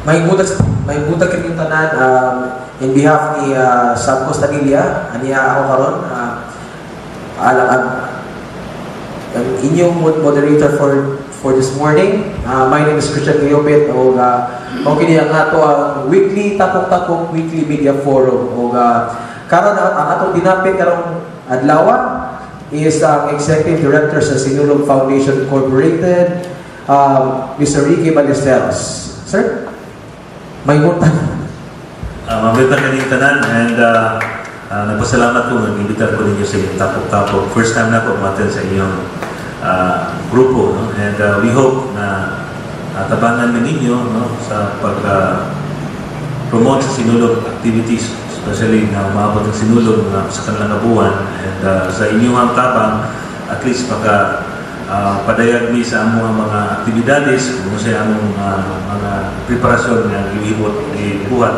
may buta kini tanan in behalf ni Sam Costanilla aniya ako karon ang inyong moderator for this morning. My name is Christian Gayopit o kini ang ato ang weekly tapok-tapok weekly media forum o karon ang atong dinapit karong adlaw is ang Executive Director sa Sinulog Foundation Incorporated, Mr. Ricky Ballesteros. Sir, may utang. Magandang kaning tanan and nagpasalamat po nag-imbita ko ninyo sa inyong tapok-tapok. First time na po umaten sa inyong grupo, no? And we hope na tabangan ninyo, no, sa pag-promote sa Sinulog activities, especially na umabot ng Sinulog sa kanilang kabuuan, and sa inyong tabang at least padayag mi sa among mga aktibidades kung sa among mga preparasyon na ibuhat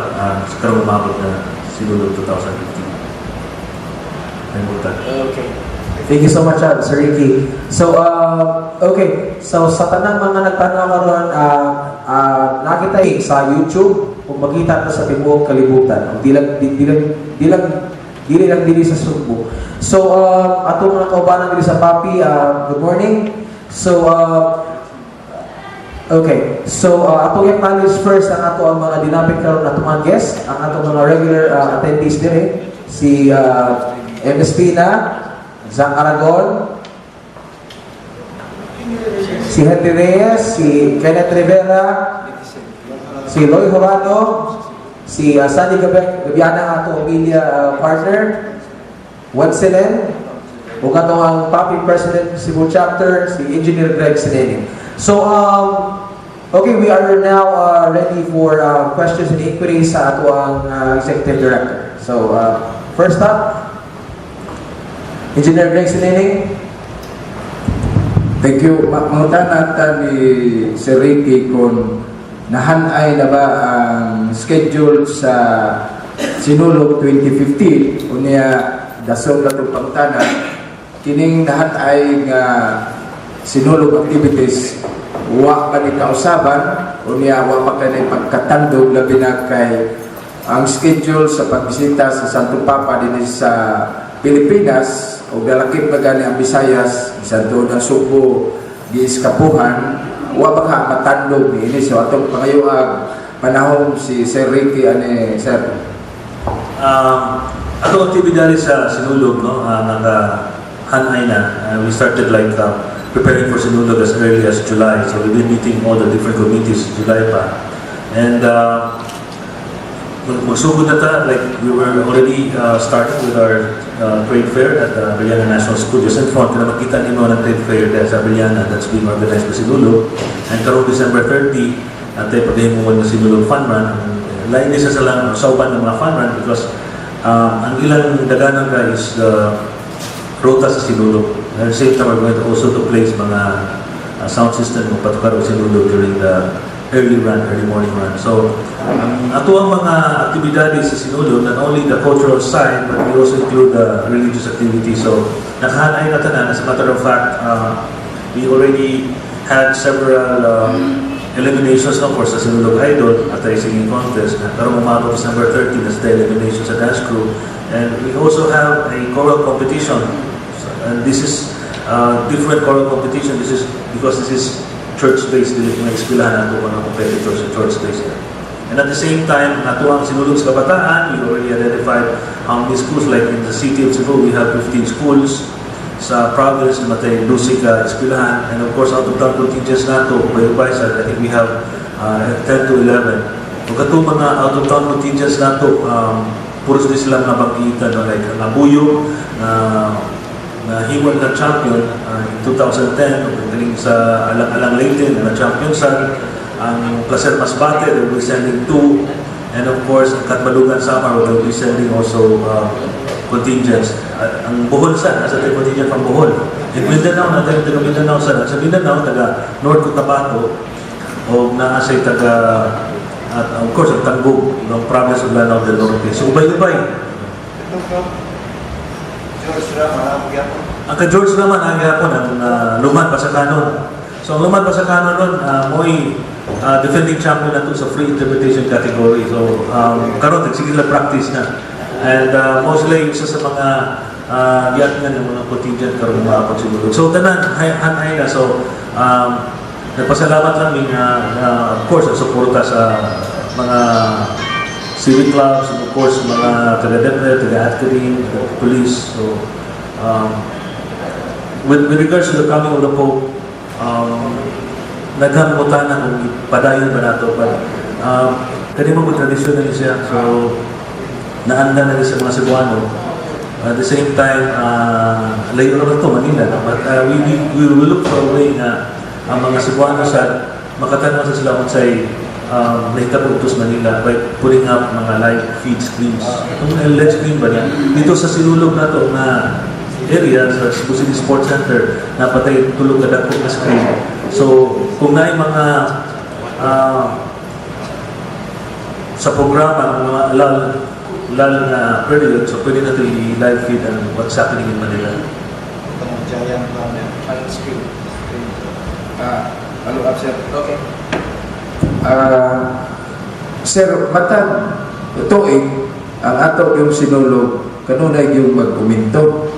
sa karong umabot na Sinulog 2015. Okay. Thank you so much, Sir Ricky. So, okay. So, sa tanang mga nagtanaw karon, nakita sa YouTube, kung makita ito sa tibuok kalibutan. Di lang dili sa Sugbo. So, atong mga kaubanan dili sa Papi, good morning. So, okay. So, atong acknowledge first ang ato ang mga dinapit karon atong mga guests, ang atong mga regular attendees dire, si M. Espina, Zach Aragon, si Henry Reyes, si Kenneth Rivera, si Roy Horado, si Sunny Gabiana, ato media partner, Wadselen, o katong ang Papi President Cebu Chapter, si Engineer Greg Sineni. So, okay, we are now ready for questions and inquiries sa ato ang Executive Director. So, first up, Engineer Greg Sineni. Thank you. Mangutan natin ni Sir Ricky kung nahanay na ba ang schedule sa Sinulog 2015 o niya dasog na itong pangtanan. Kining nahanay nga Sinulog activities wa pa ni kausaban o niya wa pa ka na pagkatandog labi na kay ang schedule sa pagbisita sa Santo Papa din sa Pilipinas o dalakip na gani ang Visayas, Santo na Sugbo, giiskapuhan, wa ba ka matandog ni ini. So atong pangayuang panahon si Sir Ricky, Sir? Atong aktibidades sa Sinulog, no, naka-hanay na. We started like preparing for Sinulog as early as July. So we've been meeting all the different committees July pa. And magsugod na ta, like we were already starting with our trade fair at the Abellana National School. Just in front, na makita nyo ng trade fair dahil sa Abellana that's being organized by Sinulog. And karong December 30, natin paghihimungan ng Sinulog Fun Run. Lain isa sa lang sauban ng mga fun run because ang ilang daganan ka is the rota sa Sinulog. At the same time, we're going to also to place mga sound system ng patukar o Sinulog during the early morning run. So, ato ang mga aktibidades sa Sinulog, not only the cultural side, but we also include the religious activity. So, nakahanay na tanan. As a matter of fact, we already had several eliminations, of course, sa Sinulog Idol at the singing contest. Karong umabot December 30, that's the elimination sa dance crew. And we also have a choral competition. And this is different choral competition. This is because this is church-based, dili mga eskwelahan nato mga competitors sa church-based. And at the same time, nato ang Sinulog sa kabataan, we already identified how many schools, like in the city of Cebu, we have 15 schools. Sa province, matay 12 ka eskwelahan. And of course, out of town contingents nato, by side, I think we have 10 to 11. Kung katong mga out of town contingents nato, puros din sila mga bangkitan, no? Like ang Abuyo, na hiwan na champion in 2010, galing sa Alang Leyden na champion sa ang Placer Masbate, they will be sending 2, and of course ang Katmalugan Samar will be sending also contingents. Ang Bohol sa nasa contingent from Bohol. In Mindanao, natin taga Mindanao sa Mindanao, taga North Cotabato o naasay taga at of course ang Tangbog ng province of Lanao del Norte. So ubay-ubay. Ang ka-George naman, ang yapon, ang luman pa sa kanon. So, ang luman pa sa kanon nun, mo'y defending champion na to sa free interpretation category. So, karon sige lang practice na. And mostly, isa sa mga giat nga ng mga contingent karon maabot siguro. So, tanan, hanay na. So, nagpasalamat lang din of course, ang suporta sa mga civic clubs, and of course, mga taga-DepEd, taga-Atkirin, police. So, with regards to the coming of the Pope, nagkamutan na kung padayon ba nato pa. Kani mo tradisyon na siya, so naanda na rin sa mga Cebuano. At the same time, layo na ito, Manila. But we will look for a way na ang mga Cebuano sa makatanaw sa sila kung sa'y nahitapog ito sa Manila by putting up mga live feed screens. Itong LED screen ba niya? Dito sa sinulog na ito na area sa Cebu City Sports Center, napatay tulog na dako na screen. So, kung na mga sa programa, mga lal na period, so pwede natin i-live feed ang what's happening in Manila. Giant screen. Follow up, sir. Okay. Sir, matag tuig ang ato yung sinulog kanunay yung mag-uminto.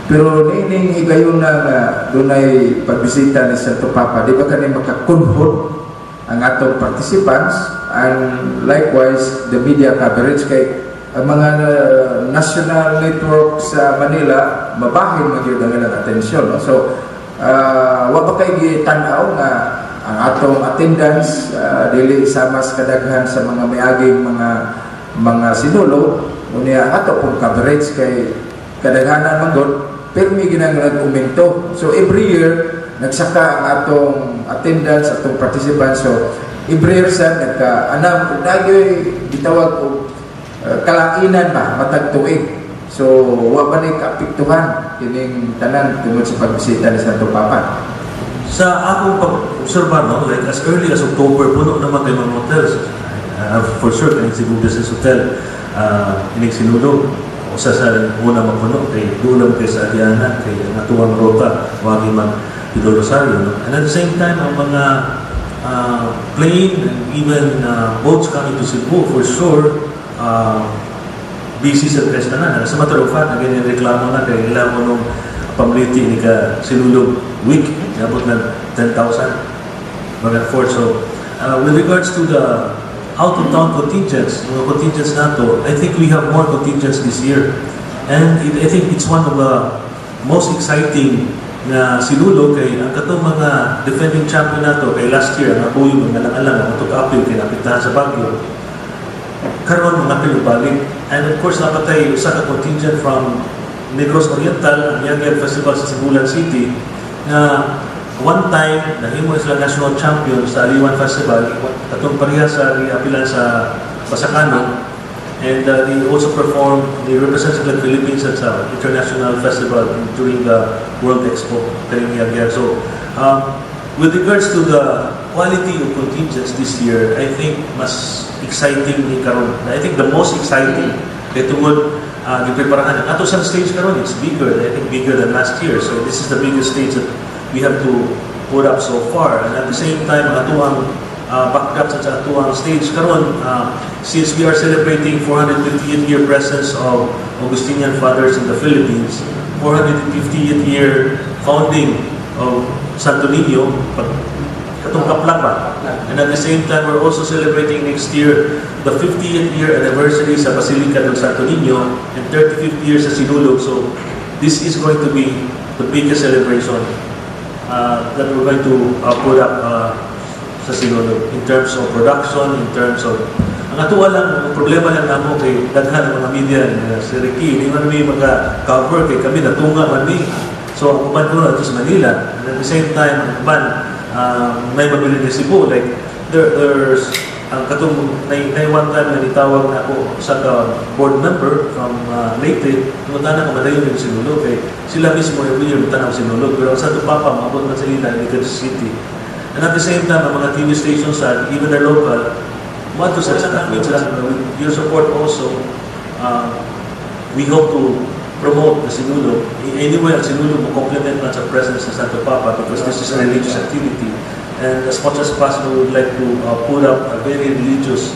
Pero nining higayon na nga dunay pagbisita ni Santo Papa, di ba kani makakunhod ang atong participants and likewise the media coverage kay ang mga national network sa Manila mabahin magyud ang ilang atensyon, no? So wa pa kay gitanaw nga ang atong attendance dili sama sa kadaghan sa mga miaging mga sinulog unya ato pong coverage kay kadaghanan man gud pero may ginagawa umento. So every year nagsaka ang atong attendance, atong participants. So every year sa nagka-anam kung nagyoy gitawag og kalainan ba matag tuig. So wa ba ni kaapektuhan kining tanan tungod sa pagbisita ni Santo Papa? Sa akong pag-obserba, no, like as early as October, puno naman kayo mga hotels. For sure, kaning Cebu Business Hotel, ining sinulog. O sa una mapuno, kay dulang kay sa Aliana, kay natuwang rota, wagi man Pito Rosario. No? And at the same time, ang mga plane and even boats coming to Cebu, for sure, busy sa Cresta na. Sa matter of fact, ganyan reklamo na kay ilang mo nung pamiliti ni ka sinulog week, nabot na 10,000 mga Ford. So, with regards to the out-of-town contingents, mga contingents nato, I think we have more contingents this year. And I think it's one of the most exciting na sinulog kay ang katong mga defending champion nato kay last year, ang abuyo ng alang-alang, ang Apil kay napitahan sa Baguio. Karon mga pinubalik. And of course, napatay sa contingent from Negros Oriental, ang Yang Festival sa Sibulan City, na one time, nahimo sila national champion sa Aliwan Festival, katong pareha sa apilan sa Basacano, and they also performed, they represented the Philippines at sa international festival during the World Expo. So, with regards to the quality of contingents this year, I think mas exciting ni karon. I think the most exciting kay tungod gipreparahan. Ato sa stage karon, it's bigger. I think bigger than last year. So this is the biggest stage that we have to put up so far. And at the same time, atuang backdrop sa atuang stage karon, since we are celebrating 450th year presence of Augustinian Fathers in the Philippines, 450th year founding of Santo Niño, katong kaplak ba? And at the same time, we're also celebrating next year the 50th year anniversary sa Basilica del Santo Niño and 35th year sa Sinulog. So this is going to be the biggest celebration that we're going to put up sa Sinulog in terms of production, in terms of ang atuwa lang, ang problema lang namo kay daghan ng mga media si Ricky, hindi man may mag-cover kay kami natunga man ni. So ang uban ko na ito sa Manila. And at the same time, ang uban may mabili ni Cebu. Like, there's ang katong one time na nitawag na ako sa board member from Leyte, tumunta na kamadayon yung Sinulog. Kay sila mismo every year matanaw Sinulog. Pero sa Santo Papa, maabot man sa ila, in Quezon City. And at the same time, ang mga TV stations and even their local, want to set up with your support also, we hope to promote the Sinulog. Anyway, ang Sinulog will complement man sa presence ng Santo Papa because this is a religious activity. And as much as possible, we would like to put up a very religious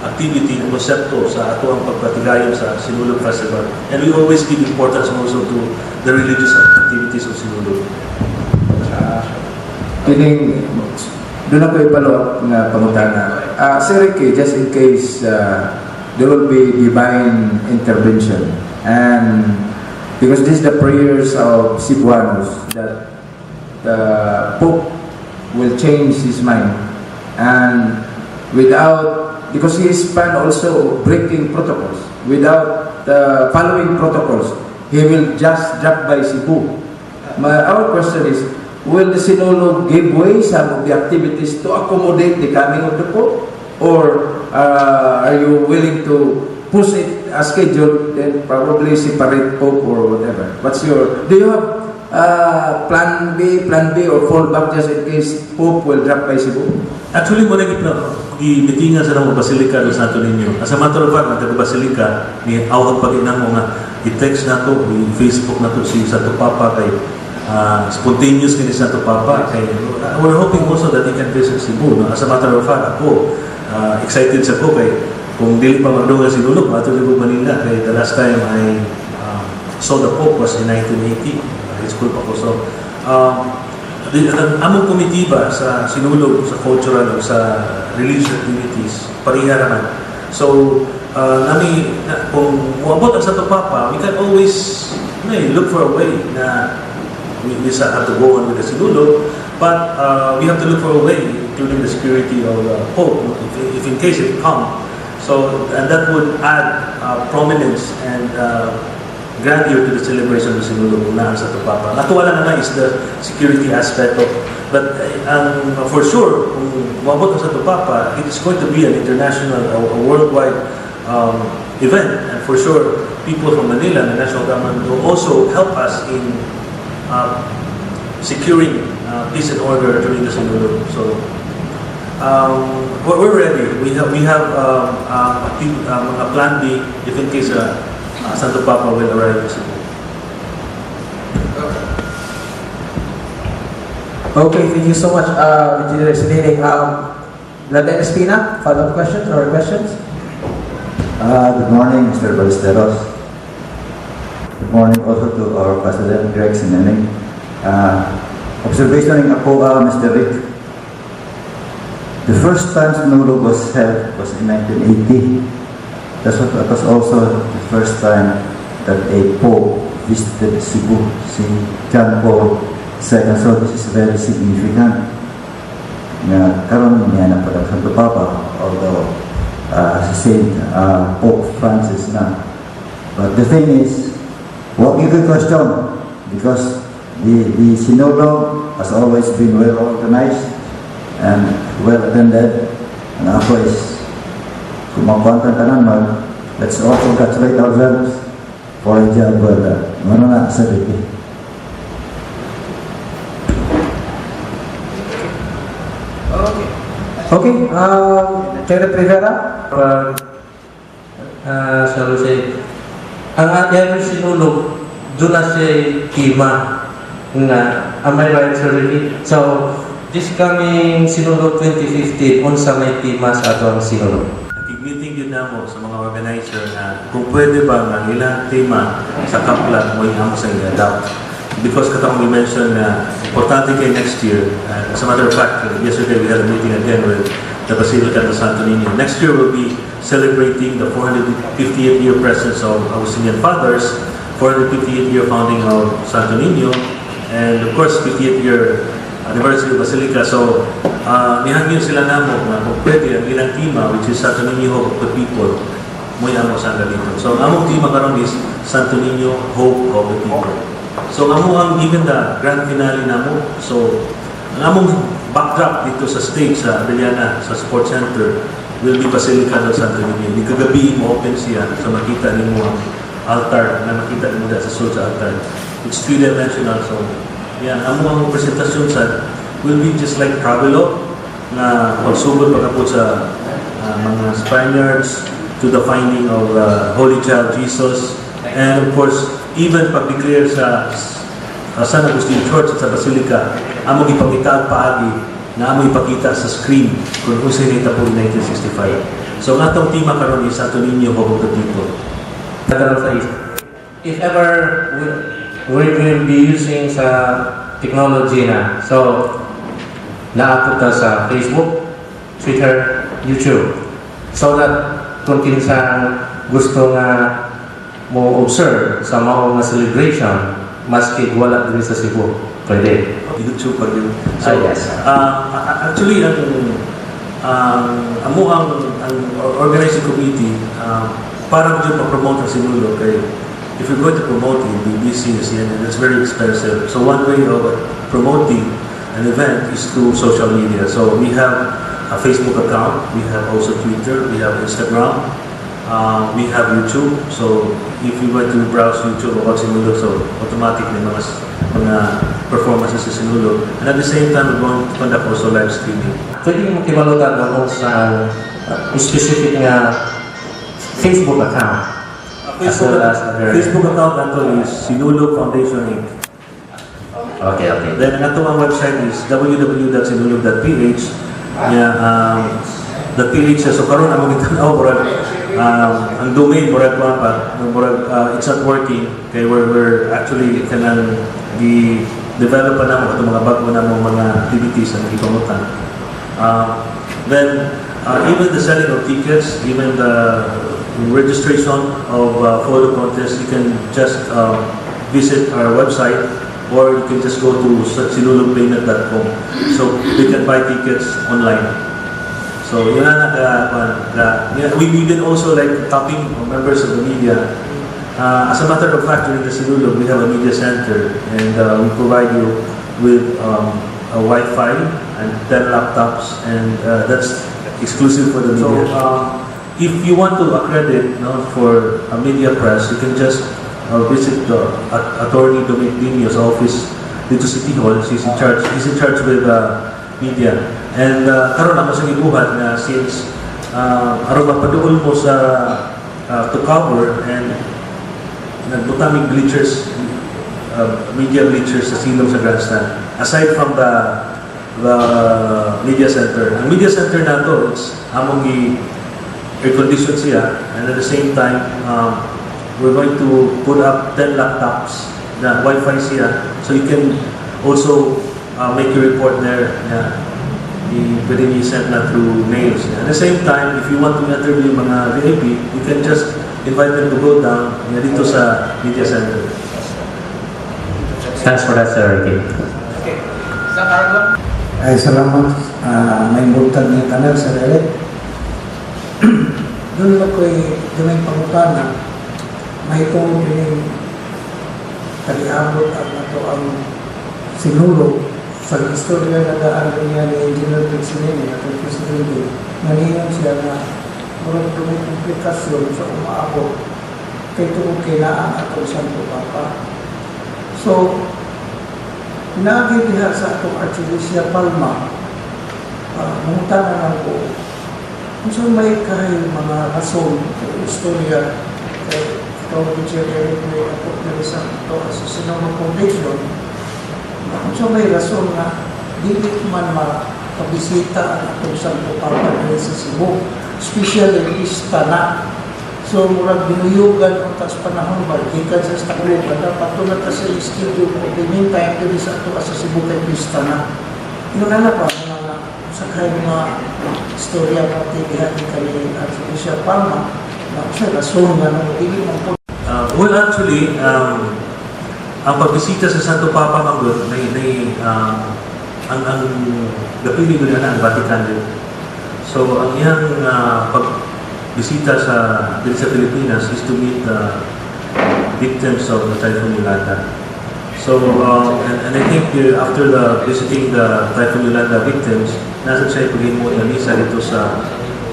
activity, konsepto sa ato ang pagpatigayon sa Sinulog Festival. And we always give importance also to the religious activities of Sinulog. Kining, doon ako i-follow up nga pangutana. Sir Ricky, just in case there will be divine intervention, and because this is the prayers of Cebuanos that the Pope will change his mind, and because he is fan also breaking protocols, without following protocols, he will just drop by Cebu. Our question is, will the Sinulog give way some of the activities to accommodate the coming of the Pope? Or are you willing to push it as scheduled, then probably separate Pope or whatever? Do you have plan B, or fallback just in case Pope will drop by Cebu? Actually, muna gibitingan sa mga Basilica do Santo Niño. As a matter of fact, ang Basilica, ni awag pag-inang mo nga, i-text na to, i-Facebook na to si Santo Papa kay spontaneous kini Santo Papa kay we're hoping also that he can visit Cebu. No? As a matter of fact, ako excited sa ko kay kung dili pa magdungan si Lulok ato Cebu Manila kay the last time I saw the Pope was in 1980. High school pa ko. So ang among komitiba sa Sinulog, sa cultural o sa religious activities pareha naman. So kung muabot ang Santo Papa, we can always look for a way na we have to go on with the Sinulog, but we have to look for a way, including the security of the Pope, if in case it come. So, and that would add prominence and grandeur to the celebration of the Sinulog na sa Papa. Natuwa lang na is the security aspect of, but for sure, kung mabot sa Papa, it is going to be an international, a worldwide event, and for sure, people from Manila, the national government, will also help us in securing peace and order during the Sinulog. So we're ready. We have a plan B if in case Santo Papa will arrive in Cebu. Okay, thank you so much, Engineer Siniling. Laden Espina, follow-up questions or questions? Good morning, Mr. Ballesteros. Good morning also to our President, Greg Siniling. Observation ako, Mr. Rick. The first time Sinulog was held was in 1980. That was also the first time that a Pope visited Cebu, si John Paul II. So this is very significant. Karon niya na pala Santo Papa, although Saint Pope Francis na. But the thing is, what you could question, because the Sinulog has always been well organized and well attended, and ako is kumakuantan tanan mag, let's all congratulate ourselves for a job well done. Ano na sa Ricky? Okay, Kenneth Rivera? Sa Jose, ang ating Sinulog, doon na siya kima nga, am I right, Sir Ricky? So, this coming Sinulog 2015, unsa may kima sa ato ang Sinulog? Nag-meeting yun na mo sa mga organizer na kung pwede ba ang ilang tema sa kaplan mo yung amo sa doubt. Because katang we mentioned na importante kay next year, as a matter of fact, yesterday we had a meeting again with the Basilica of Santo Niño. Next year we'll be celebrating the 458th year presence of Augustinian Fathers, 458th year founding of Santo Niño, and of course 50th year anniversary of Basilica. So nihangin sila namo na kung pwede ang ilang tema, which is Santo Niño, Hope of the People, muy amo sa dito. So ang among tema karon is Santo Niño, Hope of the People. So amo ang given the grand finale namo. So ang among backdrop dito sa stage sa Arellana sa Sports Center will be Basilica del Santo Niño. Di kagabi mo open siya sa makita nimo ang altar na makita nimo sa sulod sa altar. It's three-dimensional. So yan, ang presentasyon sa will be just like Travelo na magsugod pagkapot sa mga Spaniards to the finding of Holy Child Jesus, and of course even pag-declare sa San Agustin Church at sa Basilica among ipangita at paagi na among ipakita sa screen kung sa nita po 1965. So nga itong tema karon is Santo Niño Bobo Tito. If ever we will be using sa technology na, so na-upload ta sa Facebook, Twitter, YouTube, so that kung kinsa gusto nga mo observe sa mga celebration, maski wala din sa Cebu, pwede. YouTube pa rin. So, yes. Actually, ang organizing committee, para mo dyan pa-promote ang Sinulog, kay if you're going to promote it, be busy and it's very expensive. So one way of promoting an event is through social media. So we have a Facebook account, we have also Twitter, we have Instagram, we have YouTube. So if you went to browse YouTube about Sinulog, so automatically mga performances sa Sinulog. And at the same time, we're going to conduct also live streaming. Pwede mo kibalutan mo sa specific nga Facebook account. Facebook account nato is Sinulog Foundation Inc. Okay. Then ang atong website is www.sinulog.ph. .ph so karon among gitanaw murag ang domain murag it's not working kay we're actually kanang develop pa namo atong mga bago namo mga activities ang gipamutan. Then even the selling of tickets, even the registration of photo contest, you can just visit our website or you can just go to sinulogpayment.com. So you can buy tickets online. So yun we've been also like tapping members of the media. As a matter of fact, during the Sinulog, we have a media center and we provide you with a Wi-Fi and 10 laptops, and that's exclusive for the media. So, if you want to accredit for a media press, you can just visit the Attorney Dominic Dinio's office dito sa City Hall. He's in charge with media. And karon ako sa gibuhat na since aron mapaduol mo sa to cover and nagbutamig bleachers, media bleachers sa silong sa grandstand. Aside from the media center. Ang media center nato, it's among air conditioned siya, and at the same time, we're going to put up 10 laptops na Wi-Fi siya, so you can also make your report there. Pwede niyo send na through mails. At the same time, if you want to interview mga VIP, you can just invite them to go down dito sa media center. Thanks for that, Sir Ricky. Okay. Sa Carlo? Ay, salamat. May buntag niya tanan sa Lele. Doon ako'y gamay pangutana. May itong kaliabot at nato ang Sinulog sa istorya na daan niya ni Engineer Pixinini at ang Presidente. Ngayon siya na murag may komplikasyon sa umaabot kay tungkol kailangan atong Santo Papa. So, pinagi diha sa atong Archdiocese Palma, mungtan na lang ko, kung may kahit mga rason o istorya kay itong teacher Eric may ato na sa ito sa Sinulog Foundation, kung may rason na dili man makabisita ang atong Santo Papa dahil sa Cebu, especially pista na. So, murag binuyugan o tas panahon ba, gikan sa Stacloban, dapat tulad na sa schedule ko, pinintay dili sa ito sa Cebu kay pista na. Yun na pa, sakay mga istorya pati dihan kay Archdiocese Palma, na sa rason nga nung dili man po. Well, actually, ang pagbisita sa Santo Papa Manggod, ang gapili ko na ang Vatican din. So, ang iyang pagbisita sa Pilipinas is to meet the victims of the Typhoon Yolanda. So, and I think after visiting the Typhoon Yolanda victims, nasa siya ipagin mo na misa dito sa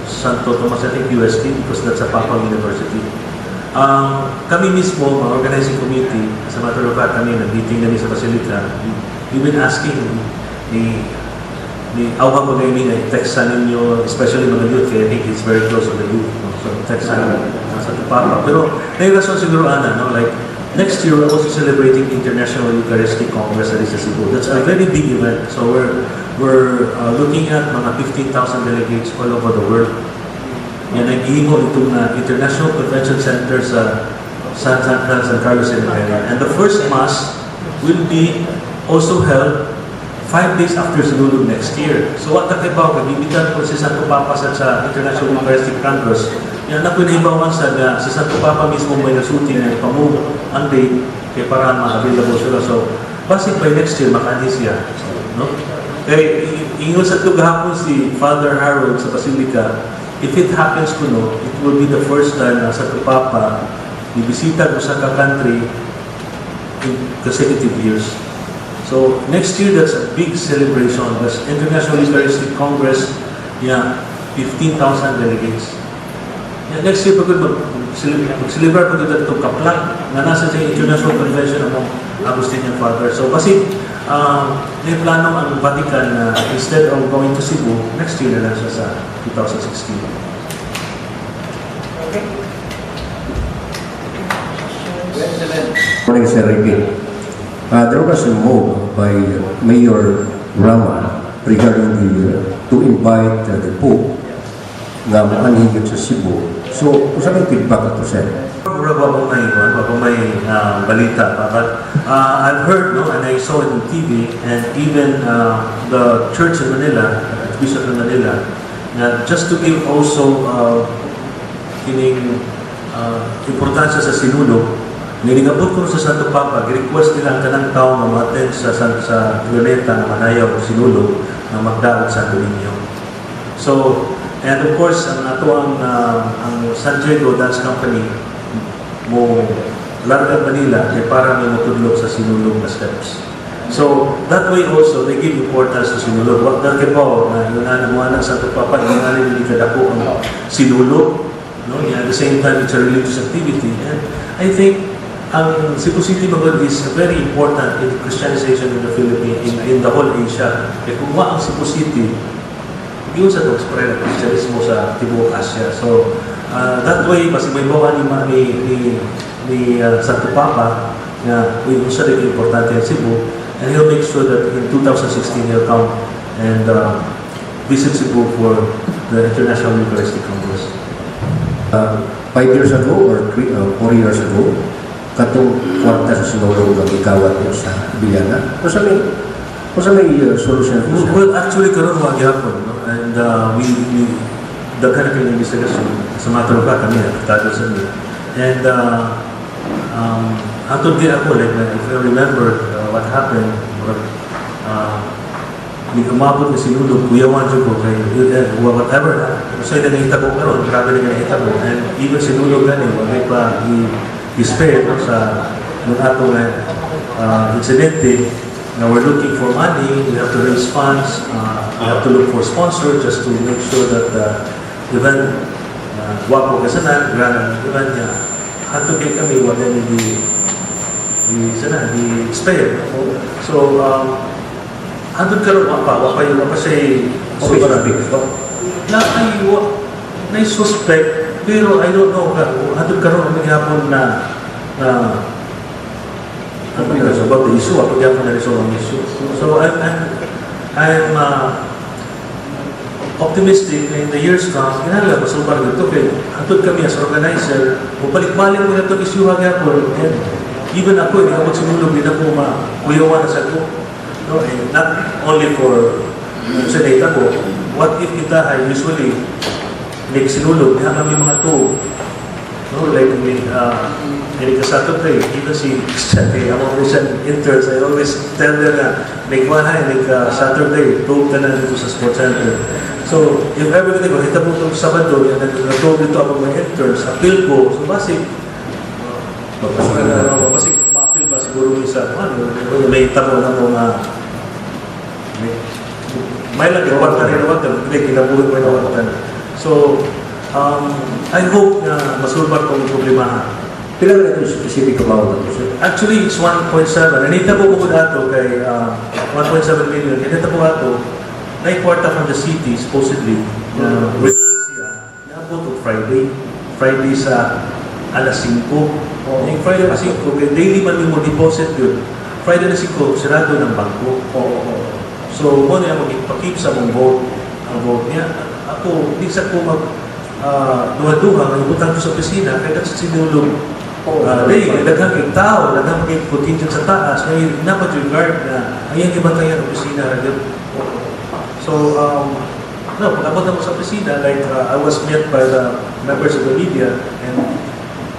Santo Tomas, I think UST, because that's a Papal University. Kami mismo, mga organizing committee, as a matter of fact, kami nag-meeting kami sa Basilica. We've been asking ni awang ko ngayon textan ninyo, especially mga youth, kaya I think it's very close to the youth. No? So, textan sa Papa. Pero, may rason siguro, Ana, no? Like, next year, we're also celebrating International Eucharistic Congress at Cebu. That's a very big event. So we're looking at mga 15,000 delegates all over the world. Yan ang ihimo itong International Convention Center sa San Carlos Seminary. And the first Mass will be also held 5 days after Sinulog next year. So what nakibaw, kag-ibitan ko si Santo Papa sa International Eucharistic Congress. Yan na pinahibawan sa si Santo Papa mismo may nasuti na ipamove ang date kaya para ma-available sila. So, basic by next year, makaani siya. No? Kaya, ingon sa ito gahapon si Father Harold sa Basilica, if it happens kuno, it will be the first time na Santo Papa ibisita ko sa country in consecutive years. So, next year, that's a big celebration. That's International Eucharistic Congress, 15,000 delegates. Yeah, next year, pagod mag-celebrate pagod ito kaplang na nasa sa International Convention ng Agustinian Father. So, kasi may plano ang Vatican na instead of going to Cebu, next year na lang siya sa 2016. Okay. Morning, Sir Ricky. There was a move by Mayor Rama regarding to invite the Pope na maanhigit sa Cebu. So, kung saan ang feedback ito, Sir? Bago may balita pa. But I've heard, no, and I saw it on TV, and even the church in Manila, Bishop in Manila, just to give also importansya sa Sinulog, nilingabot ko sa Santo Papa, request nila ang kanang tao na ma-attend sa Luneta na manayaw o Sinulog na magdaog sa Dominio. So, and of course, ang San Diego Dance Company mo larga Manila ay para may matudlog sa Sinulog na steps. So, that way also, they give importance to Sinulog. Wag na kibaw na yun na namuha ng Santo Papa, yun na rin kadako ang Sinulog. No? At the same time, it's a religious activity. And I think ang Cebu City Magod is very important in Christianization in the Philippines, in the whole Asia. Kaya kung ang Cebu City, yun sa spread ng Christianismo sa Tibuok Asia. So, that way, mas may bawa ni Santo Papa na yun siya rin importante in Cebu, and he'll make sure that in 2016 he'll come and visit Cebu for the International Eucharistic Congress. 5 years ago or 4 years ago, katong kwarta sa Sinulog ang ikawat niyo sa Bilyana. Kung saan may solution po, Sir? Well, actually, karoon mga gihapon, no? And we daghan na kayong investigasyon sa matter of fact kami, apektado sa inyo. And atod di ako, like, if I remember what happened, hindi kumabot na Sinulog, kuyawan dyan ko, kay whatever, kasi na nahita ko karoon, grabe na nahita ko. And even Sinulog gani, wala pa i-spare no, sa nung atong incidente. Now we're looking for money, we have to raise funds, we have to look for sponsors just to make sure that the event, wapo kasanan, grand event niya, hato kay kami, wala niya di-spare. So, handod ka rin wapa siya na suspect, pero I don't know, handod ka rin maghapon na about the issue, ako diyan na resolve ang issue. So I'm optimistic na in the years come, kinala masubar ito kay hatod kami as organizer, balik-balik mo na itong issue hagapon, and even ako, hindi ako Sinulog, hindi ako makuyawan na sa ko. No? And not only for sa data ko, what if kita ay usually Sinulog, diha kami mga to, no? Like may Saturday, even si Saturday, I'm always an interns, I always tell them na Saturday, tug ka na dito sa sports center. So, if ever ko, hita mo itong Sabado, nag-tug dito ako mga interns, appeal ko, so basic, ma-appeal ba siguro minsan, may tabo na mga, may nag-iwag ka rin naman, kinabuhin mo yung nawatan. So, I hope na masulbar kong problemahan. Pila na ito specific amount na ito, Sir? Actually, it's 1.7. Nanita po po dato kay 1.7 million. Nanita po dato, na kwarta from the city, supposedly, na naabot o Friday sa alas 5. Yung Friday alas 5, kaya daily man mo deposit yun. Friday alas 5, sirado ng bangko. So, mo na magpakip sa mong vote. Ang vote niya, ako, hindi sa ko duha-duha, nagputang ko sa opisina, kaya sa sinulong. Dahil, daghang kayong tao, daghang kayong contingent sa taas, ngayon, dapat yung guard na, ayan ibantayan ang opisina. So, pag-abot ako sa opisina, like, I was met by the members of the media, and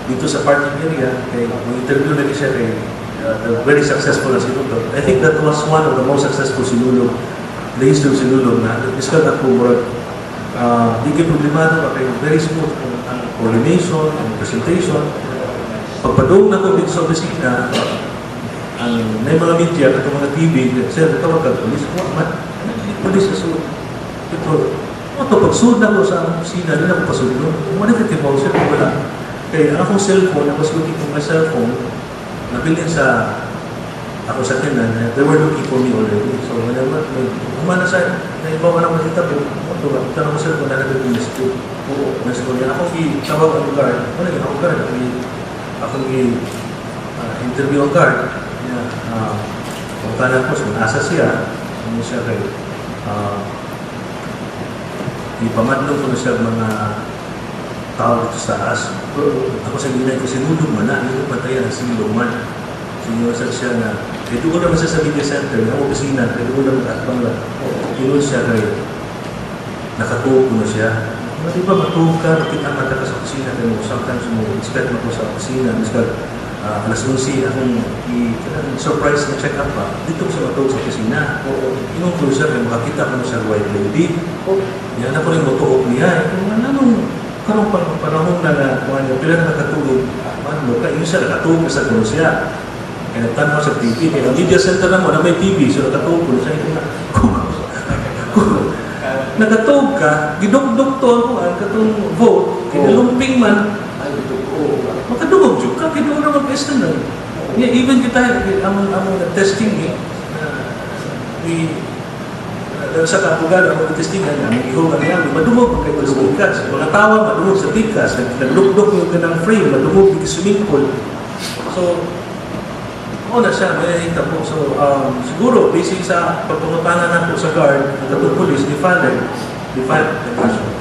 dito sa parking area, kay mag-interview na siya kay very successful na sinulong. I think that was one of the most successful sinulong, the history of sinulong na, discard ako, murag, di kayo problemado, kay very smooth ang coordination, ang presentation. Pagpadong na ko dito sa opisina, may mga media at mga TV, sir, tawag ka, police, police sa suod. Ito, pagsuod na ko sa opisina, hindi na ko pasuod doon. Muna ka timaw, sir, wala. Kaya ang akong cellphone, ako looking for my cellphone, nabilin sa ako sa tinan, they were looking for me already. So, whenever, umana sa, naibawa na makita ko, ito na ko cellphone, nalagay ko yung school. Na school niya. Akong itawag ang guard, wala yung akong guard, akong interview ang guard. Kung tanan ko, kung asa siya, ano siya kayo, ipamadlong ko na siya mga tao sa taas. Ako sa ginay ko, sinulong man na, hindi ko patayan ang sinulong man. Sinuwasan siya na, kaya doon naman siya sa media center, ang opisina, kaya doon naman at pangla. Kinuha siya kayo, nakatuog ko na siya. Di ba matuog ka, nakita ka sa opisina, kaya mo, sometimes mo expect mo ko sa opisina, alas 11, akong surprise na check-up pa, dito ko siya matuog sa opisina. Kinuha ko siya, kaya makakita ko na siya white lady. Yan ako rin matuog niya. Anong panahon na pila na nakatulog, kaya siya nakatulog sa kuno siya. Kaya nagtanong sa TV, kaya ang media center na mo na may TV, so nakatulog ko siya. Nakatulog ka, gidok-doktor ko ang katong vote, kinalumping man, makadugog dyan ka, kinuha na mag-test na. Even kita, among testing sa kapugado, ang testingan niya, ang ihugan niya, madumog ang kayo sa tikas. Mga tawa, madumog sa tikas. Naglukdok yung ganang frame, madumog yung swimming pool. So, na siya, may nakita po. So, siguro, based sa pagpungutangan na po sa guard, ang katong police, di-file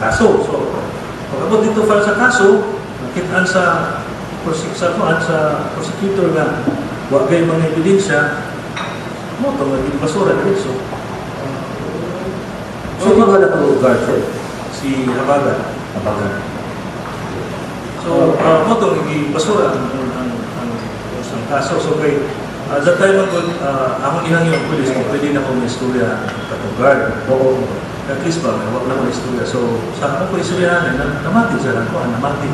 kaso. So, pag-abot dito file sa kaso, nakitaan sa prosecutor na wag kayo mga ebidensya, mo ito, magiging basura dito. So, di ba na ito guard, sir? Si Habagan. So, mo ito, magiging basura ang kaso. So, kay at that time, akong inang yung police, pwede na akong istorya katong guard. At least ba, wag na akong istorya. So, sa akong istorya namin, namati siya lang ko, namati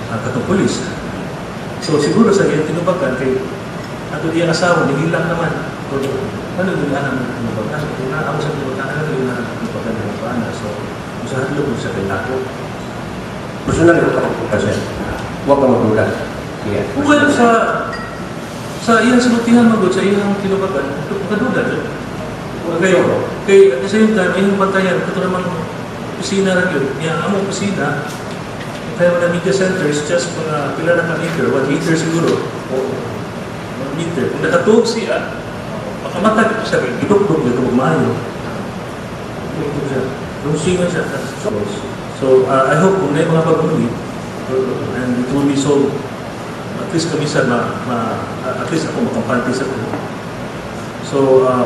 ang katong police. So, siguro sa iyo, tinubagan kay ato iyang asawa, nihilang naman. Ano yung naman tinubagan? Ako sa tinubagan, ano yung tinubagan ng paana? So, sa hadlo ko siya kay Nato. Personal ito kasi huwag ka magduda. Well, sa iyang sinutihan magod, sa iyang tinubagan, kaduda doon. Kaya at the same time, iyong bantayan, ito naman opisina rin yun. Among opisina, kaya na media center is just mga pila na ka-meter, 1 meter siguro. 1 meter. Kung nakatuog siya, makamatag ito siya, idok-dok niya ito magmayo. Idok-dok siya. Lusingan siya. So, I hope kung na yung mga pag-uli, and it will be so, at least kami sa at least ako makampante sa ko. So,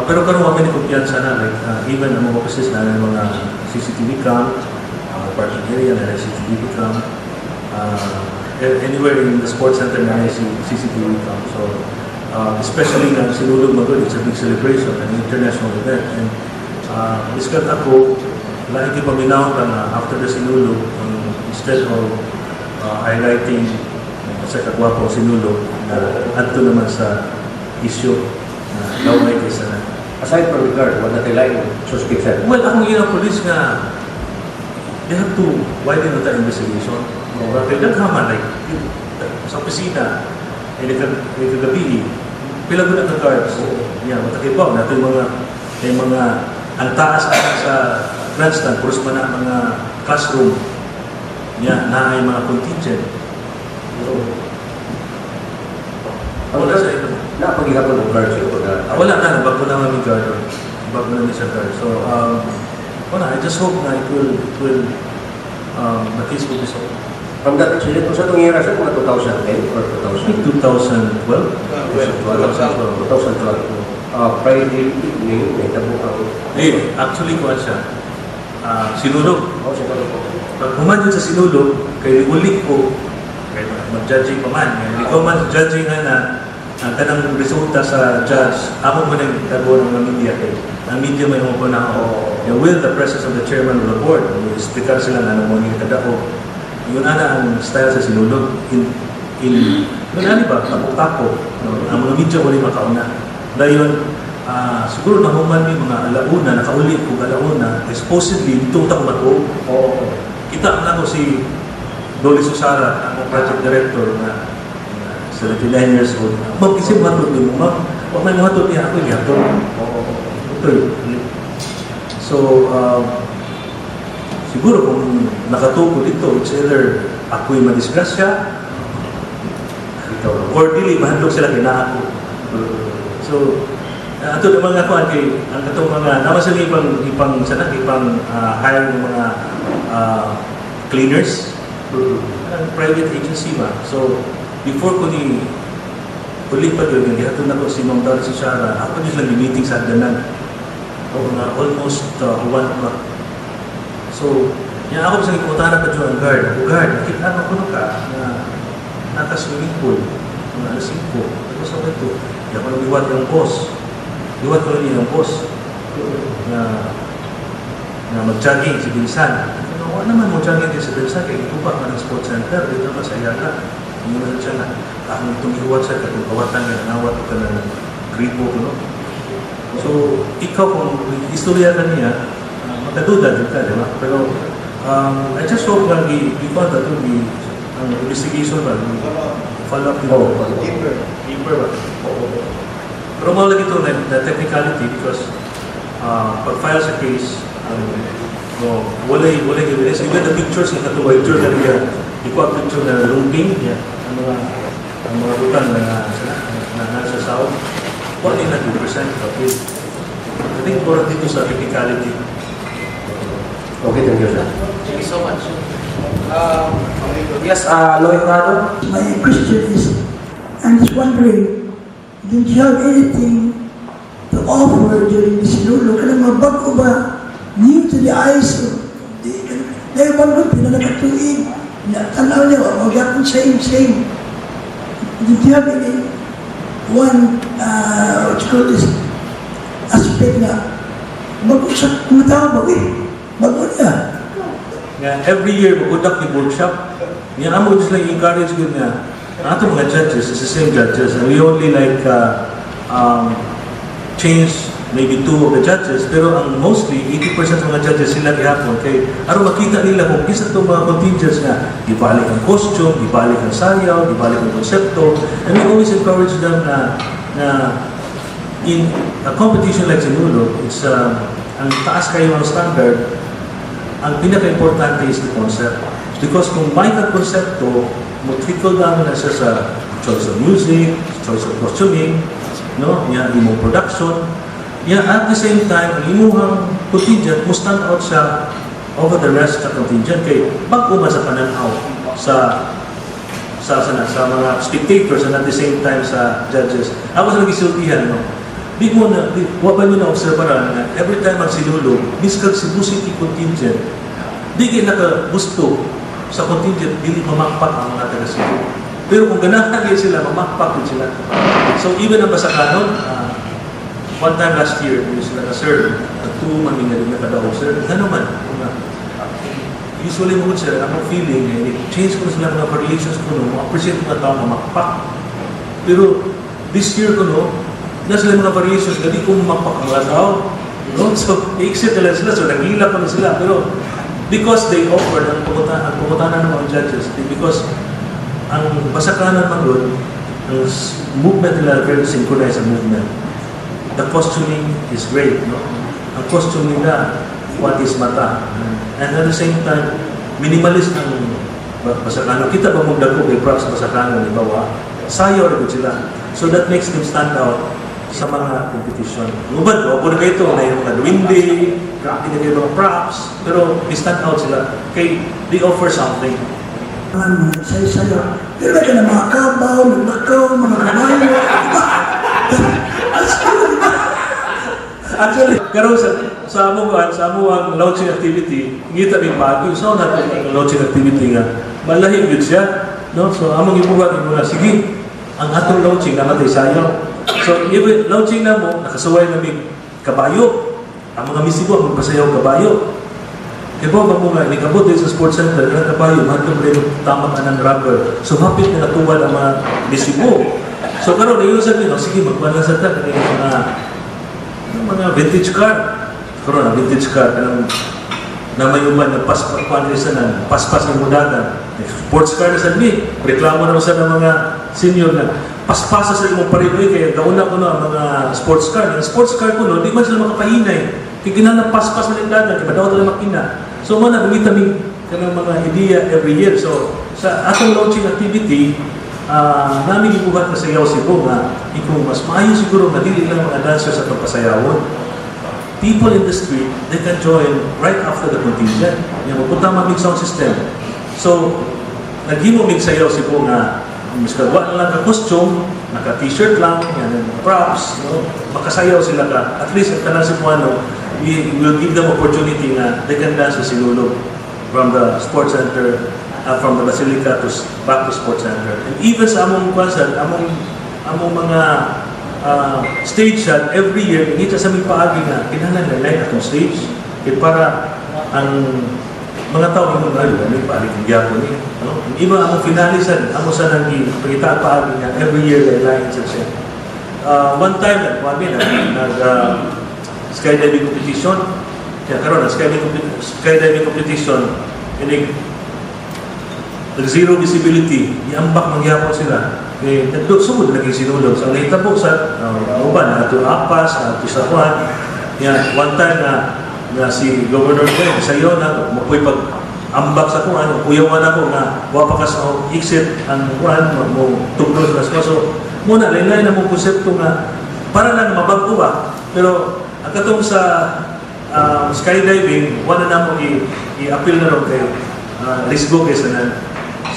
pero karon kami ni kumpiyansa na, like, even ang mga offices na ng mga CCTV cam, parking area na CCTV cam, anywhere in the sports center na CCTV cam. So, especially na sinulog magod, it's a big celebration, an international event. And discard ako, lagi ko paminaw na after the sinulog, instead of highlighting sa kagwapong sinulog na adto naman sa issue na laway kaysa na. Aside from the guard, what na tayo suspect, sir? Well, akong ilang police nga, they have to widen the investigation. Kaya naghaman, like, sa opisina, nagkagabi, pila ko na ng guards. Matakibaw, nato yung mga, ang taas sa grandstand, puros pa na mga classroom. niya na ay mga contingent. Wala sa ito. Napagigapon ng guard siya pag Wala na, nabag ko na kami guard. Nabag ko na ni sa guard. So, wala, I just hope na it will the case will be solved. From that incident, kung sa itong era siya, mga 2010 or I think 2012. 2012. Friday evening, may tabong ang... Actually, kuha siya. Sinulog. Oh, siya pala po. Pag human yun sa sinulog, kay ulit ko, kay mag-judging pa man. Ikaw man judging na ang kanang resulta sa judge, ako mo nang tabo ng media kay. Ang media may mo na ako. With the presence of the chairman of the board, explicar sila na ano mo ni kadako. Yun ana ang style sa sinulog. Yun ano ba? Tapok-tapok. Ang mga media wala makauna. Dayon, siguro na human may mga alauna, nakauli ko alauna, supposedly, dito ko matuog. Kita na ko si Dolly Susara, ang project director na 79 years old. Ma'am, kasi matod din mo, ma'am. Huwag may matod niya, ako niya. So, siguro kung nakatuko dito, it's either ako'y madisgrasya, or dili, mahandlog sila kinaako. So, ato ng mga kuan kay ang katong mga naman sa ipang hire ng mga cleaners, private agency ba. So, before ko ni uli pa yun, hindi ato na ko si Ma'am Dolly Susara, ako din lang meeting sa Agdanan. Almost 1 o'clock. So, yan ako sa iputahan pa dyan ang guard. Ako guard, nakita ko ka na naka-swimming pool. Mga alas 5. Ako sa ito. Hindi ako nabiwat ng boss. Liwat ko lang yung boss na mag-jogging si Binsan. Wala naman mag-jogging din si Binsan kaya itupak na ng sports center. Dito ka sa Ayala. Hindi mo siya na akong tumihuwat siya kaya kawatan ka, nangawat ka na ng gripo. No? So, ikaw kung istorya ka niya, makaduda din ka, di ba? Pero, I just hope na i-found that ang investigation ba, follow up deeper ba? Pero mahalaga ito na technicality because pag-file sa case, wala evidence. Even the pictures na ito, picture na niya, ikuha picture na lumping, ang mga rutan na nasa south, wala na 2% appeal. I think more dito sa technicality. Okay, thank you, sir. Thank you so much. Yes, Lloyd Rado. My question is, I'm just wondering, did you have anything to offer during this sinulog? Kanang mabago ba, new to the eyes of dahil one group, pinanakatuig, tanaw niya, magyapon same. Did you have any what you call this, aspect na, bago sa mga tao, bago niya. Every year, mag-conduct yung workshop. Yan ang mo just like encourage ko niya. Ato mga judges, it's the same judges. And we only like change maybe 2 of the judges, pero ang mostly 80% ng mga judges sila gihapon kay aron makita nila kung kisa itong mga contingents nga ibalik ang costume, ibalik ang sayaw, ibalik ang konsepto, and we always encourage them na in a competition like Sinulog, it's ang taas kayo ang standard, ang pinaka-importante is the concept. Because kung may konsepto, mo-trickle down na siya sa choice of music, choice of costuming, no? Yan, imong production. Yan, at the same time, ang imuhang contingent, mo stand out siya over the rest sa contingent. Kay, bago man sa pananaw sa mga spectators and at the same time sa judges. Ako sa nagisultihan, no? Di mo na, wala nyo na-observaran na every time ang sinulog, miskag si City contingent, di kayo nakagusto sa contingent, dili mamakpak ang mga taga-Cebu. Pero kung ganahan kayo sila, mamakpak din sila. So even ang basakanon, one time last year, yung sila na, sir, 2 mamingaling na kadaw, sir, gano'n man. Usually mo sir, ang feeling, change ko sila mga variations ko, ma-appreciate ko na tao, mamakpak. Pero this year ko, na sila mga variations, hindi ko mamakpak ang mga tao. So, i-exit nila sila, so nag-hila pa na sila. Pero because they offered ang pumutanan ng mga judges, because ang basakanan man doon, ang movement nila very synchronized ang movement. The costuming is great, no? Ang costume nila, what is mata. And at the same time, minimalist ang Basakano. Kita ba mong dako kay props Basakano, di ba wa? Sayo rin sila. So that makes them stand out sa mga competition. Ubad, wapon na kayo ito, na yung mga Dwindi, grabe na kayo mga props, pero they stand out sila. Kay, they offer something. Saya-saya. Pero ka na mga kabaw, naglakaw, mga kabayo. Actually, karon sa among launching activity, ngita ni Baguio, so natin ang launching activity nga, malahig yun siya. No? So, among ibuhat mo na, sige, ang atong launching naman tayo sayo. So, even launching na mo, nakasaway namin kabayo. Ang mga misibo, magpasayaw kabayo. Kaya ba mo nga, inikabot din sa sports center, ng kabayo, mahal ka rin tamang ng rubber. So, hapit na natuwa ang mga misibo. So, karon ayun sabi, sige, magpalang sa ta, mga vintage car. Karon ang vintage car, kanang namayuman ng paspas ng mudagan. Sports car na sabi, reklamo naman sa mga senior na paspasa sa imong pariboy, kaya gauna ko na ang mga sports car. Ang sports car ko no, di man sila makapahinay. Kaya ginanang paspas na lindagan, kaya daw talaga makina. So man, nagmita kami kanang mga idea every year. So sa atong launching activity, namin ibuhat na sayaw siguro nga, ikaw mas maayo siguro na dili lang mga dancers at pagpasayawon. People in the street, they can join right after the contingent. Yung magpunta mamig sound system. So, naghimo mig sayaw siguro nga, mas kagawa na lang ka costume, naka-t-shirt lang, yan, props, no? Makasayaw sila ka. At least, ang tanang si Puano, we will give them opportunity na they can dance sa Sinulog from the sports center, from the Basilica to back to sports center. And even sa among concert, among mga stage shot every year, ngita sa aming paagi nga, kinahanglan na light atong stage. Kaya para ang mga tao yung may paalik ng gyapon niya. No? Iba among finalisan, among sa nang pagkita paagi nga, every year ay light sa siya. One time, skydiving competition. Kaya karon ang skydiving competition, zero visibility, iambak mangyapon sila. Eh, nagdusugod lagi sinulog. So, nahitabo sa uban, ato apas, ato sa kuhan. Yan, one time na si Governor Gwen, sayo na, mapoy pag-ambak sa kuhan, kuyawan ako na, wapakas na exit ang kuhan, mo tugnos na sa so, muna, lain-lain na mong konsepto nga, para lang mabago ba? Pero, ang katong sa skydiving, wala na mo i-appeal na rin kay Risgo kaysa na.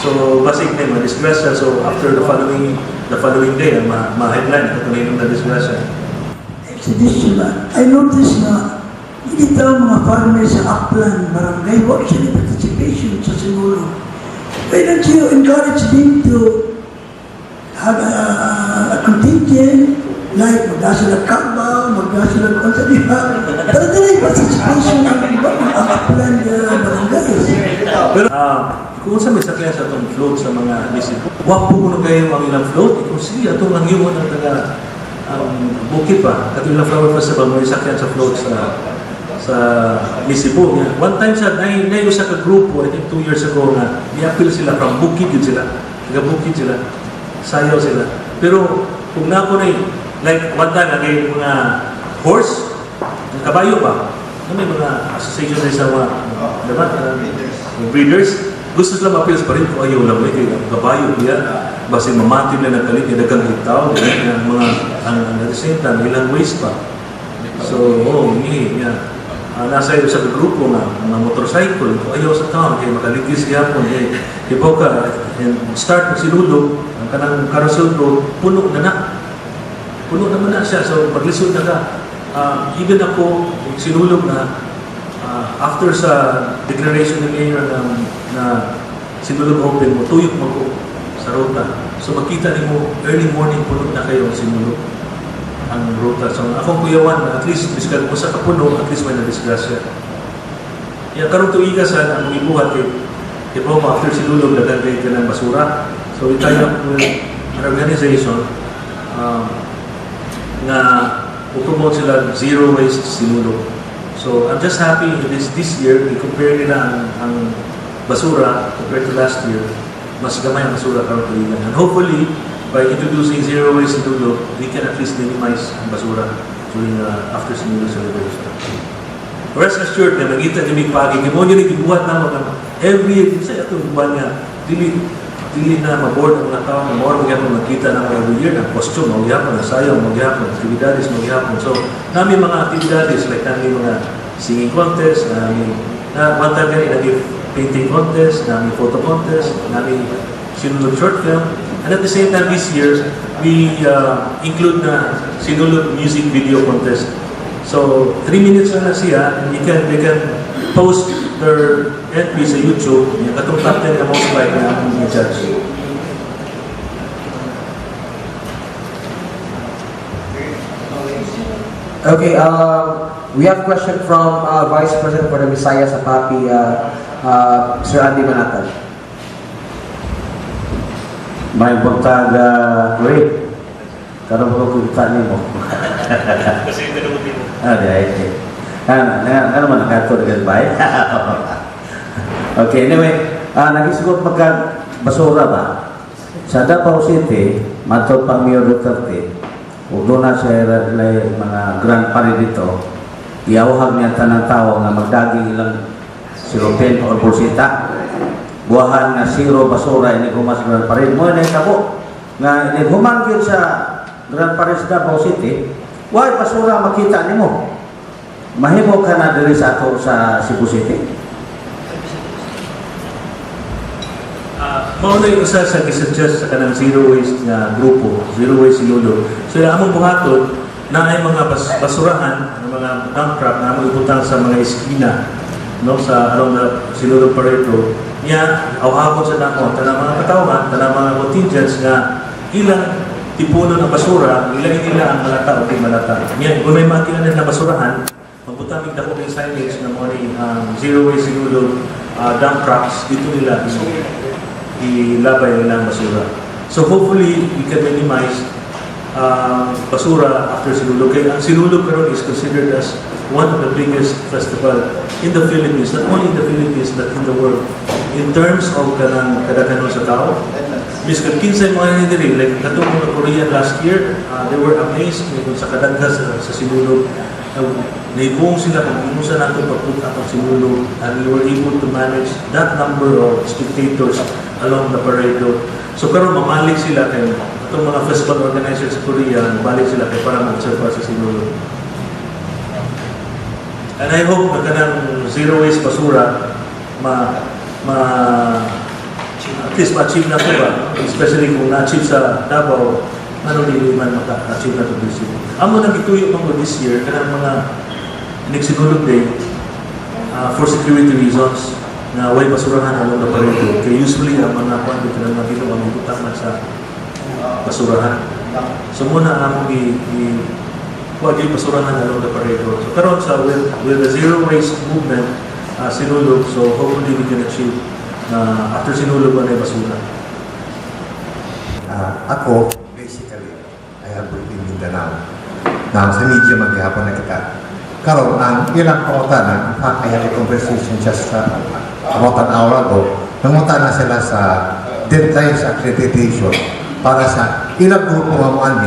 So, basic na yung disgrasya. So, after the following day, ma-headline, katuloy na disgrasya. Exhibition ba? I noticed na hindi daw mga farmers sa Upland, barangay, wala sila participation sa Sinulog. Why don't you encourage them to have a contingent, like magdasa ng Kabaw, magdasa ng Konsadiha, pero dili participation ng Upland barangays. Pero, kung sa may sakyan sa itong float sa mga lisip, wapo mo na kayo ang ilang float, ikaw sige, itong ang iwan ng taga bukit pa, at ilang flower festival, may sakyan sa float sa Lisipo. One time sa, nayo sa ka-grupo, I think 2 years ago na, i-appeal sila from bukid yun sila, taga-bukid sila, sayaw sila. Pero, kung na ako rin, like one time, nagay mga horse, ng kabayo pa, may mga association rin sa mga, diba? Breeders, gusto sila ma-appeals pa rin kung ayaw lang may kabayo niya, basta mamati na nagkalit niya dagang hitaw, ang mga, at the same time, ilang ways pa. So, niya. Nasa iyo sa grupo nga, mga motorcycle, kung ayaw sa town, kaya makaligis yapon, ibaw ka, and start ng sinulog, ang kanang carousel road, puno na na. Puno naman na siya, so maglisod na ka. Even ako, sinulog na, after sa declaration ng mayor na Sinulog open mo, tuyok mo ko sa ruta. So makita mo, early morning puno na kayo ang Sinulog ang ruta. So akong kuyawan, at least biskal mo sa kapuno, at least may na-disgrasya. Yan, karong tuiga sa ang ibuhat kay Roma, after Sinulog, nagagay ka ng basura. So we tie up with an organization na upromote sila zero waste Sinulog. So I'm just happy this year, i-compare nila ang basura compared to last year, mas gamay ang basura karong tuigan. And hopefully, by introducing zero waste Sinulog, we can at least minimize ang basura during after Sinulog celebration. Rest assured na nagita ni Mig Pagi, kimo nyo nagkibuhat na mga every year, sa itong buwan nga, dili na maboard ang mga tao, more magyapon magkita ng every year, ng costume, magyapon, ng sayaw, magyapon, aktividades, magyapon. So, namin mga aktividades, like namin mga singing contest, namin, one time ganit, namin painting contest, namin photo contest, namin sinulog short film. And at the same time this year, we include na sinulog music video contest. So, 3 minutes na siya, and they can post their entry sa YouTube, yung katong top 10 na most likely na akong i-judge. Okay, we have a question from Vice President for the Visayas at Papi, Sir Andy Manatan. May buntag, Ray. Karong ko kita nimo. Kasi yung ganun din mo. Okay. Ano man nakato dengan baik. Okay, anyway, nagisugot magka basura ba? Sa Davao City, matod pang Mayor Duterte, ug doon na siya mga grand pare dito, iawhag niya tanang tao nga magdaging ilang siropen o bolsita. Buahan nga zero basura ini humas grand pare. Mo na kabo nga ini humangin sa grand pare sa Davao City, why basura makita nimo? Mahimo ka na diri sa ato sa Cebu City? Mauna yung isa sa gisuggest sa kanang zero waste na grupo, zero waste Sinulog. So yung among buhaton na ay mga basurahan, mga dump truck na among ibutang sa mga eskina, no, sa along the Sinulog Pareto. Niya, awhapon sa dako, tanang mga katawan, tanang mga contingents nga ilang tipuno ng basura, ilang nila ang malata o di malata. Niya, kung may matianan na basurahan, magbutamig na ko ng signage na mga zero waste Sinulog dump trucks, dito nila ilabay nila ang basura. So hopefully, we can minimize basura after Sinulog. Kaya ang Sinulog karon is considered as one of the biggest festival in the Philippines, not only in the Philippines but in the world. In terms of kadaghanon sa tao, miskan kinsay mga hindi like katong mga Korean last year, they were amazed kung sa kadaghan sa Sinulog. Naibong sila kung sa natin pagpunta ang Sinulog, and we were able to manage that number of spectators along the parade. So karon mamalik sila kay itong mga festival organizers sa Korea, mamalik sila kay para mag-observe sa Sinulog. And I hope na kanang zero waste basura at least ma-achieve na ito ba? Especially kung na-achieve sa Davao, ano hindi man maka-achieve na ito this year. Amo nang ituyo mo this year, kanang mga Sinulog Day, for security reasons, na way basurahan along the parade. Kaya usually, ang mga kwan dito lang dito, ang ibutang man sa basurahan. So muna ang huwag yung basurahan along the parade. So karon sa with the zero waste movement, Sinulog, so hopefully we can achieve after Sinulog na yung basura. Ako, basically, I have worked in Mindanao. Now, sa media maghihapon na kita. Karon ang ilang kautanan, in fact, I had a conversation just about an hour ago. Nanguta na sila sa deadline sa accreditation para sa ilang grupo mamuan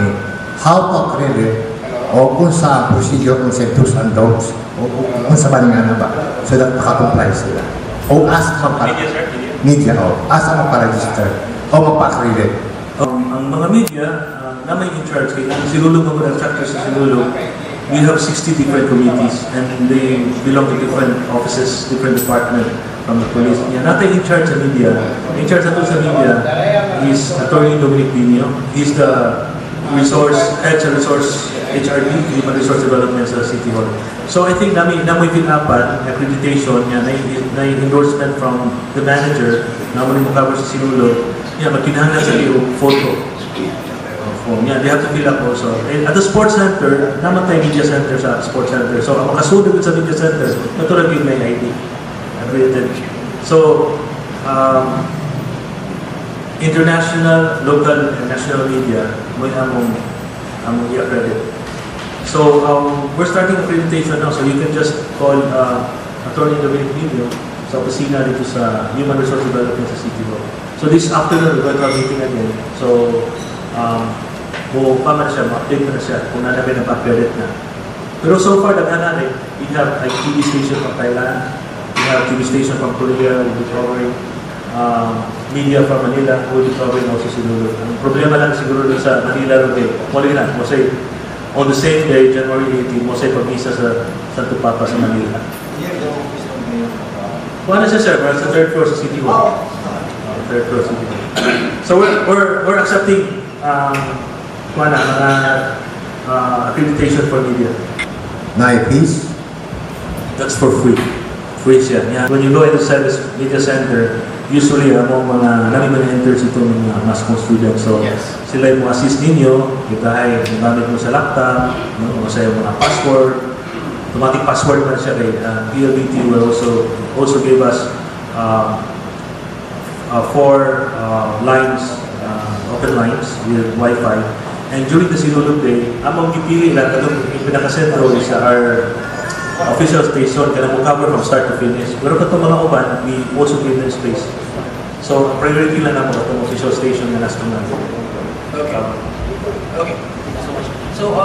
how to accredit o kung sa procedure, kung sa do's and don'ts o kung sa nga na ba so that makakomply sila. O asa media o asa magpa-register o magpa-accredit. Ang mga media na may in charge kaya ang Sinulog mga instructors sa Sinulog, we have 60 different committees and they belong to different offices, different departments from the police. Yeah, natin in charge sa media. In charge natin sa media is Attorney Dominic Pino. He's the head sa resource HRD, Human Resource Development sa City Hall. So I think namin pinapan accreditation niya na endorsement from the manager na mo cover sa Sinulog. Yeah, magkinahanglan sa iyo photo. Yeah, they have to fill up also. And at the sports center, naman tayo media center sa sports center. So, ang makasunod sa media center, natural yung may ID. Accredited. So, international, local, and national media, may among i-accredit. So, we're starting accreditation now. So, you can just call Attorney Dominic Video sa opisina dito sa Human Resource Development sa City Hall. So, this afternoon, we're going to have a meeting again. So, pa man siya, ma-update na siya kung nanabay na pa-credit na. Pero so far, naghanari, we have a TV station from Thailand, we have TV station from Korea, we'll be covering media from Manila who will be covering also Sinulog. Ang problema lang siguro dun sa Manila rin, muli na, mostly on the same day, January 18, mostly pag-misa sa Santo Papa sa Manila. Kuha na siya, sir, para sa third floor sa City Hall. Third floor City Hall. So we're accepting kuha na, mga accreditation for media. Peace. That's for free. Free siya. Yeah. When you go into service media center, usually mga nami-enters ito ng mga mass comm students. So sila yung assist ninyo, dahil gamit mo sa laptop, no? O sa yung mga password, automatic password man siya kay PLDT will also give us 4 lines, open lines with Wi-Fi. And during the Sinulog Day, ang magpipili lang, yung pinakasentro is our official station, kaya mo cover from start to finish. Pero katong mga uban, we also give them space. So, priority lang naman itong official station na nasa namin. Okay. Okay. So,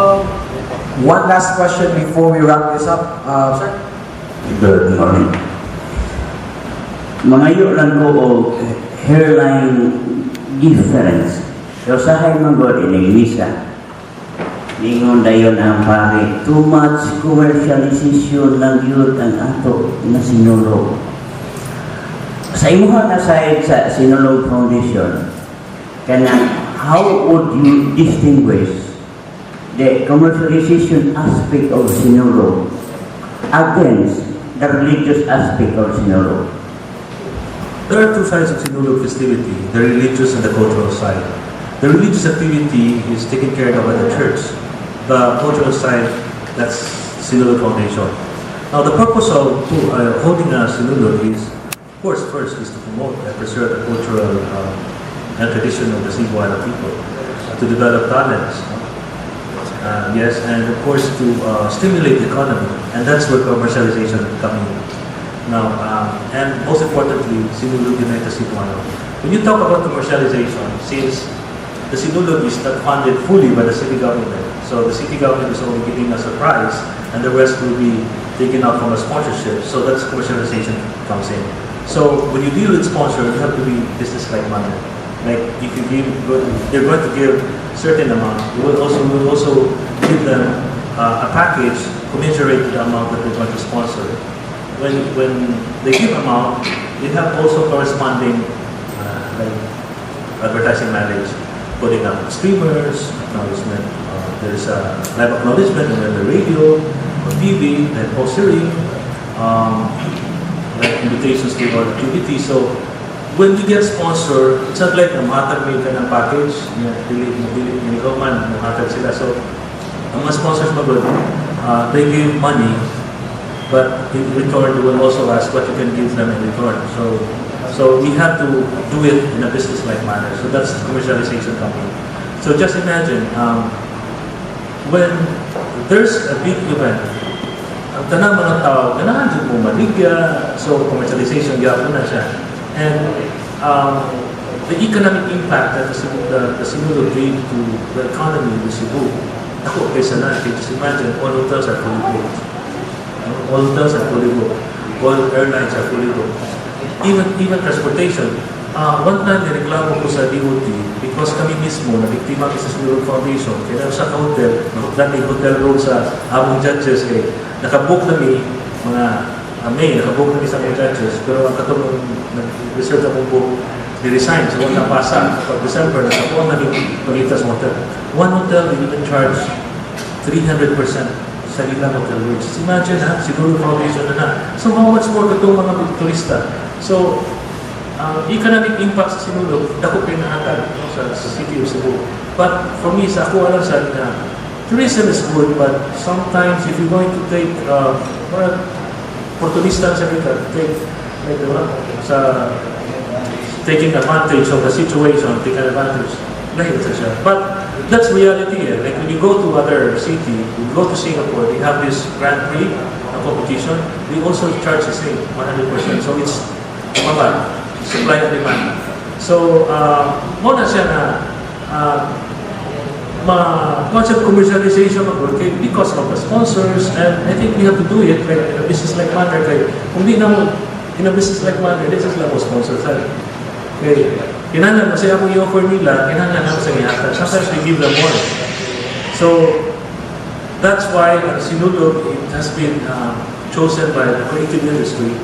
One last question before we wrap this up. Sir? Good morning. Mangayo lang ko o hairline difference. So sa manggod ining misa. Ningon dayon ang pare, too much commercialization ng youth ang ato na Sinulog. Sa imuha na side sa Sinulog Foundation, how would you distinguish the commercialization aspect of Sinulog against the religious aspect of Sinulog? There are two sides of Sinulog festivity, the religious and the cultural side. The religious activity is taken care of by the church. The cultural side, that's Sinulog Foundation. Now, the purpose of holding a Sinulog is, of course, first is to promote and preserve the cultural and tradition of the Cebuano people, to develop talents, yes, and of course to stimulate the economy, and that's where commercialization comes in. Now, and most importantly, Sinulog United Cebuano. When you talk about commercialization, since the Sinulog is not funded fully by the city government, so the city government is only giving us a prize, and the rest will be taken out from a sponsorship. So that's commercialization comes in. So when you deal with sponsor, you have to be business-like manner. Like if you give, they're going to give certain amount, you will also give them a package commensurate to the amount that they're going to sponsor. When they give amount, they have also corresponding like advertising manage, putting up streamers, acknowledgement. There's a live acknowledgement on the radio, on TV, and postering, like invitations to our activity. So when you get sponsor, it's not like mahatag may ka ng package, dili ko man, mahatag sila. So ang mga sponsors magod, they give money, but in return they will also ask what you can give them in return. So we have to do it in a business-like manner. So that's commercialization coming. So just imagine, when there's a big event, ang tanang mga tao, ganahan dyan po maligya, so commercialization, gawin na siya. And the economic impact that the Sinulog gave to the economy of Cebu, ako, kaysa na, just imagine, all hotels are fully booked. All hotels are fully booked. All airlines are fully booked. Even transportation. One time, nireklamo ko sa DOT because kami mismo, nabiktima kami sa Sinulog Foundation. Kaya sa hotel, nakaplan hotel room sa among judges. Nakabook kami, mga May, nakabook kami sa among judges. Pero ang katong nag-reserve na book, ni-resign. So, wala pasa. Pag December, nakabuan na pagkita sa hotel. One hotel, they even charge 300% sa ilang hotel rates. Imagine ha, Sinulog Foundation na. So, how much more katong mga turista? So, economic impact sa Sinulog, dako pinahatag sa city of Cebu. But for me, sa ako alam sa tourism is good, but sometimes if you're going to take opportunista sa kita, take like sa taking advantage of the situation, take advantage, lahit sa siya. But that's reality. Like when you go to other city, you go to Singapore, they have this Grand Prix competition. They also charge the same 100%. So it's mababa. Supply and demand. So, muna siya na concept commercialization of work because of the sponsors, and I think we have to do it like in a business-like manner. Kung di na mo, in a business-like manner, this is lang mo sponsor tayo. Okay. Kinahanglan, kasi ako i-offer nila, kinahanglan ako sa gihatag. Sometimes we give them more. So, that's why Sinulog, it has been chosen by the creative industry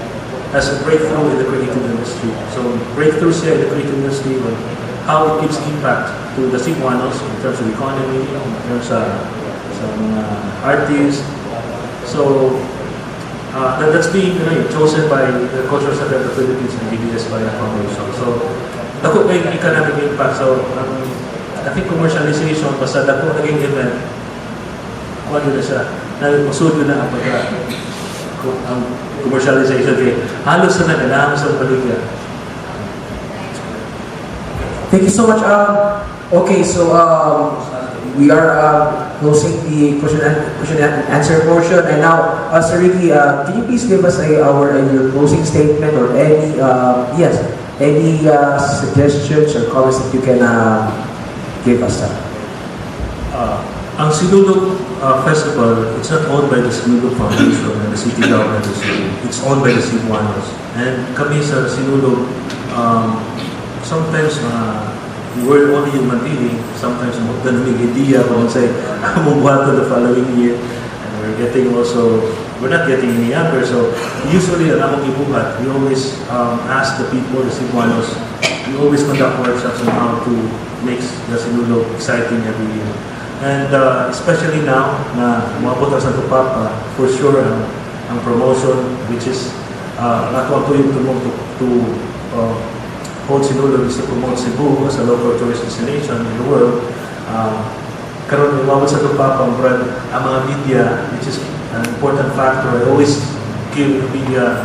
as a breakthrough in the creative industry. So, breakthrough siya in the creative industry, but how it gives impact to the Cebuanos in terms of economy, in terms of sa mga artists. So, that's being chosen by the Cultural Center of the Philippines and DBS by the Foundation. So, dako kay economic impact. So, I think commercialization, basta dako naging event, ano na siya, nagmusudo na ang ang commercialization kay halos na nagalaman sa paligya. Thank you so much. Okay, so we are closing the question and answer portion, and now, Sir Ricky, can you please give us your closing statement or any suggestions or comments that you can give us? Ang Sinulog Festival, it's not owned by the Sinulog Foundation and the city government. It's owned by the Cebuanos. And kami sa Sinulog, sometimes we're only human being. Sometimes magandang idea kung say, mabuhat the following year. And we're not getting any younger. So usually, alam mong ibuhat, we always ask the people, the Cebuanos, we always conduct workshops on how to make the Sinulog exciting every year. And especially now, na umabot ang Santo Papa, for sure, ang promotion, which is nakuha po yung tumong to hold Sinulog is to promote Cebu as a local tourist destination in the world. Karon umabot sa Santo Papa, ang mga media, which is an important factor. I always give the media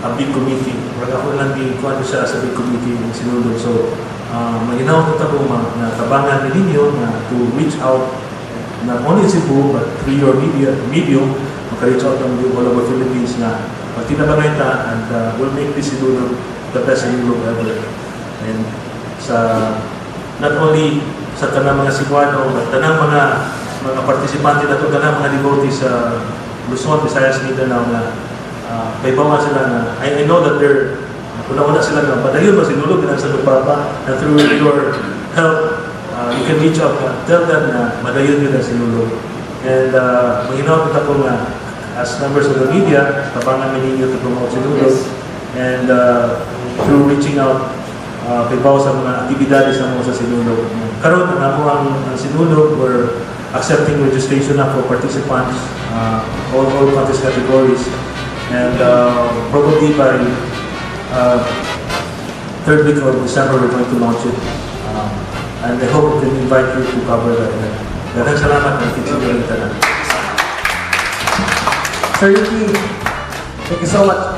a big committee. Ako lang ikuha siya sa big committee ng Sinulog. So, maginaw ito po na tabangan ninyo na to reach out not only in Cebu but through your medium, maka-reach out ng all over Philippines na magtinabangan ita and we'll make this Sinulog the best Sinulog ever. And not only sa tanang mga Cebuano but tanang mga partisipante na ito, tanang mga devotees sa Luzon, Visayas, Mindanao na kaibawan sila na I know that they're una-una sila na padayon mo Sinulog ng Santo Papa, and through your help, you can reach out, tell them na madayon nyo ng Sinulog. And maginaw kita po nga, as members of the media, tabangan ninyo to promote Sinulog, and through reaching out, kaibaw sa mga aktibidades na mo sa Sinulog. Karon ang Sinulog, we're accepting registration na for participants, all countries categories, and probably by third week of December, we're going to launch it. And I hope we can invite you to cover that event. Maraming salamat ng kitchen ng internet. Sir Ricky, thank you so much.